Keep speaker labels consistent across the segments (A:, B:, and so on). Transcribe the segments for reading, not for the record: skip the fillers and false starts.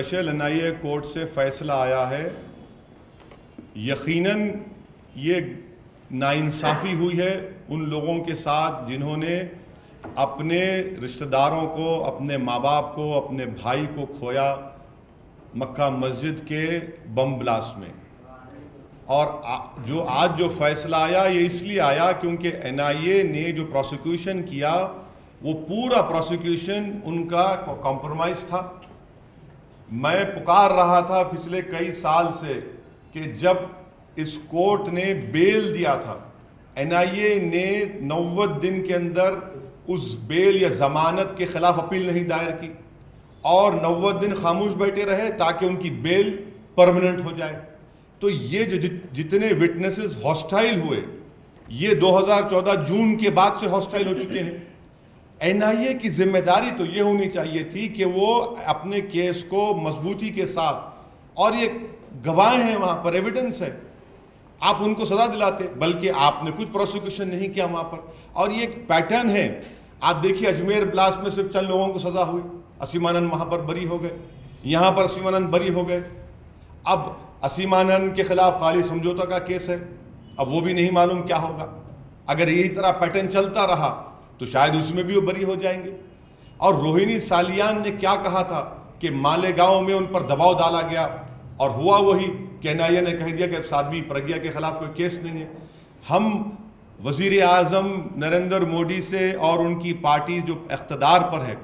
A: Special NIA court से फैसला आया है, यकीनन ये नाइंसाफ़ी हुई है उन लोगों के साथ जिन्होंने अपने रिश्तेदारों को, अपने माँ बाप को, अपने भाई को खोया मक्का मस्जिद के बम ब्लास्ट में। और जो फैसला आया ये इसलिए आया क्योंकि एनआईए ने जो प्रोसिक्यूशन किया वो पूरा प्रोसिक्यूशन उनका कॉम्प्रोमाइज़ था। मैं पुकार रहा था पिछले कई साल से कि जब इस कोर्ट ने बेल दिया था, एनआईए ने 90 दिन के अंदर उस बेल या जमानत के खिलाफ अपील नहीं दायर की और 90 दिन खामोश बैठे रहे ताकि उनकी बेल परमानेंट हो जाए। तो ये जो जितने विटनेसेस हॉस्टाइल हुए ये 2014 जून के बाद से हॉस्टाइल हो चुके हैं। एनआईए की जिम्मेदारी तो ये होनी चाहिए थी कि वो अपने केस को मजबूती के साथ, और ये गवाह हैं वहाँ पर, एविडेंस है, आप उनको सज़ा दिलाते, बल्कि आपने कुछ प्रोसिक्यूशन नहीं किया वहाँ पर। और ये एक पैटर्न है, आप देखिए अजमेर ब्लास्ट में सिर्फ चंद लोगों को सज़ा हुई, असीम आनंद वहाँ पर बरी हो गए, यहाँ पर असीम आनंद बरी हो गए। अब असीम आनंद के खिलाफ खाली समझौता का केस है, अब वो भी नहीं मालूम क्या होगा। अगर यही तरह पैटर्न चलता रहा तो शायद उसमें भी वो बरी हो जाएंगे। और रोहिणी सालियान ने क्या कहा था कि मालेगांव में उन पर दबाव डाला गया और हुआ वही कि एनआईए ने कह दिया कि साध्वी प्रज्ञा के खिलाफ कोई केस नहीं है। हम वज़ीर आज़म नरेंद्र मोदी से और उनकी पार्टी जो इक़्तिदार पर है,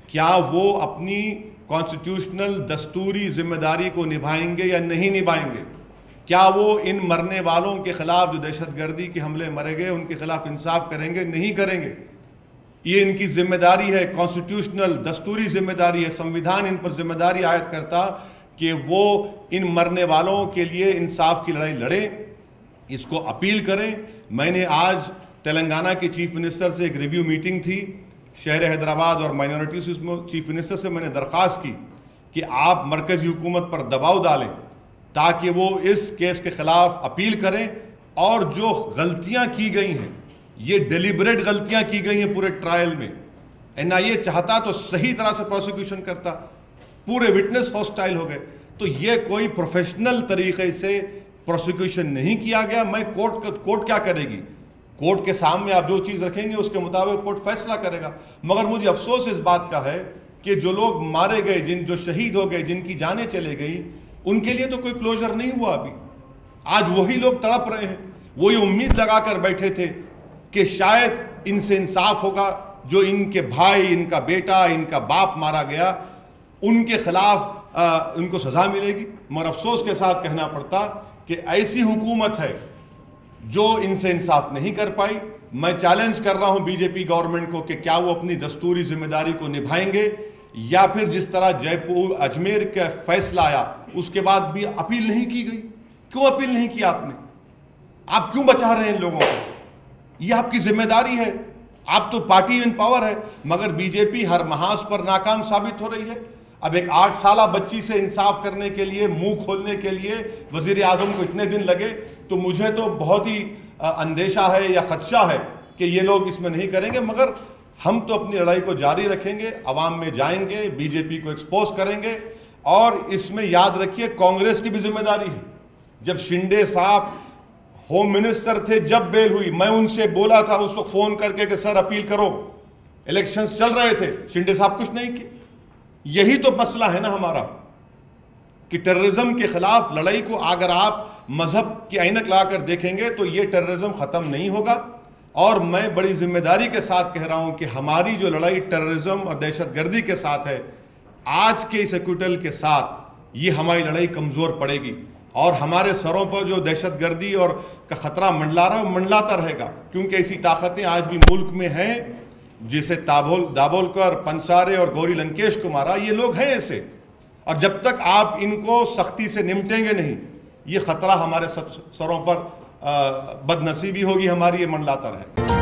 A: क्या वो अपनी कॉन्स्टिट्यूशनल दस्तूरी जिम्मेदारी को निभाएंगे या नहीं निभाएंगे? क्या वो इन मरने वालों के खिलाफ जो दहशतगर्दी के हमले मरे गए उनके खिलाफ इंसाफ करेंगे? नहीं करेंगे। ये इनकी जिम्मेदारी है, कॉन्स्टिट्यूशनल दस्तूरी जिम्मेदारी है, संविधान इन पर जिम्मेदारी आयद करता कि वो इन मरने वालों के लिए इंसाफ की लड़ाई लड़ें, इसको अपील करें। मैंने आज तेलंगाना के चीफ मिनिस्टर से एक रिव्यू मीटिंग थी शहर हैदराबाद और माइनॉरिटी से, चीफ मिनिस्टर से मैंने दरख्वास्त की कि आप मरकज़ी हुकूमत पर दबाव डालें ताकि वो इस केस के ख़िलाफ़ अपील करें। और जो गलतियां की गई हैं, ये डेलिबरेट गलतियां की गई हैं पूरे ट्रायल में। एनआईए चाहता तो सही तरह से प्रोसिक्यूशन करता, पूरे विटनेस हॉस्टाइल हो गए। तो ये कोई प्रोफेशनल तरीके से प्रोसिक्यूशन नहीं किया गया। मैं कोर्ट क्या करेगी? कोर्ट के सामने आप जो चीज़ रखेंगे उसके मुताबिक कोर्ट फैसला करेगा। मगर मुझे अफसोस इस बात का है कि जो लोग मारे गए, जो शहीद हो गए, जिनकी जानें चले गई, उनके लिए तो कोई क्लोजर नहीं हुआ अभी। आज वही लोग तड़प रहे हैं, वही उम्मीद लगा कर बैठे थे कि शायद इनसे इंसाफ होगा। जो इनके भाई, इनका बेटा, इनका बाप मारा गया, उनके खिलाफ उनको सज़ा मिलेगी। मगर अफसोस के साथ कहना पड़ता कि ऐसी हुकूमत है जो इनसे इंसाफ नहीं कर पाई। मैं चैलेंज कर रहा हूं बीजेपी गवर्नमेंट को कि क्या वो अपनी दस्तूरी जिम्मेदारी को निभाएंगे या फिर जिस तरह जयपुर अजमेर का फैसला आया उसके बाद भी अपील नहीं की गई। क्यों अपील नहीं की आपने? आप क्यों बचा रहे हैं इन लोगों को? ये आपकी जिम्मेदारी है, आप तो पार्टी इन पावर है, मगर बीजेपी हर महाज पर नाकाम साबित हो रही है। अब एक 8 साला बच्ची से इंसाफ करने के लिए, मुंह खोलने के लिए वजीर आजम को इतने दिन लगे, तो मुझे तो बहुत ही अंदेशा है या खदशा है कि ये लोग इसमें नहीं करेंगे। मगर हम तो अपनी लड़ाई को जारी रखेंगे, अवाम में जाएंगे, बीजेपी को एक्सपोज करेंगे। और इसमें याद रखिए कांग्रेस की भी जिम्मेदारी है। जब शिंदे साहब होम मिनिस्टर थे, जब बेल हुई, मैं उनसे बोला था उस वक्त फ़ोन करके कि सर अपील करो, इलेक्शंस चल रहे थे, शिंदे साहब कुछ नहीं किए। यही तो मसला है ना हमारा कि टेररिज्म के खिलाफ लड़ाई को अगर आप मजहब की ऐनक लाकर देखेंगे तो ये टेररिज्म ख़त्म नहीं होगा। और मैं बड़ी जिम्मेदारी के साथ कह रहा हूं कि हमारी जो लड़ाई टेररिज्म और दहशतगर्दी के साथ है, आज के इस एक्विटल के साथ ये हमारी लड़ाई कमज़ोर पड़ेगी और हमारे सरों पर जो दहशतगर्दी और का ख़तरा मंडला रहा है वो मंडलाता रहेगा। क्योंकि ऐसी ताकतें आज भी मुल्क में हैं, जिसे दाभोलकर, पंसारे और गौरी लंकेश को मारा, ये लोग हैं ऐसे। और जब तक आप इनको सख्ती से निपटेंगे नहीं, ये ख़तरा हमारे सरों पर बदनसीबी होगी हमारी, ये मंडलाता रहेगा।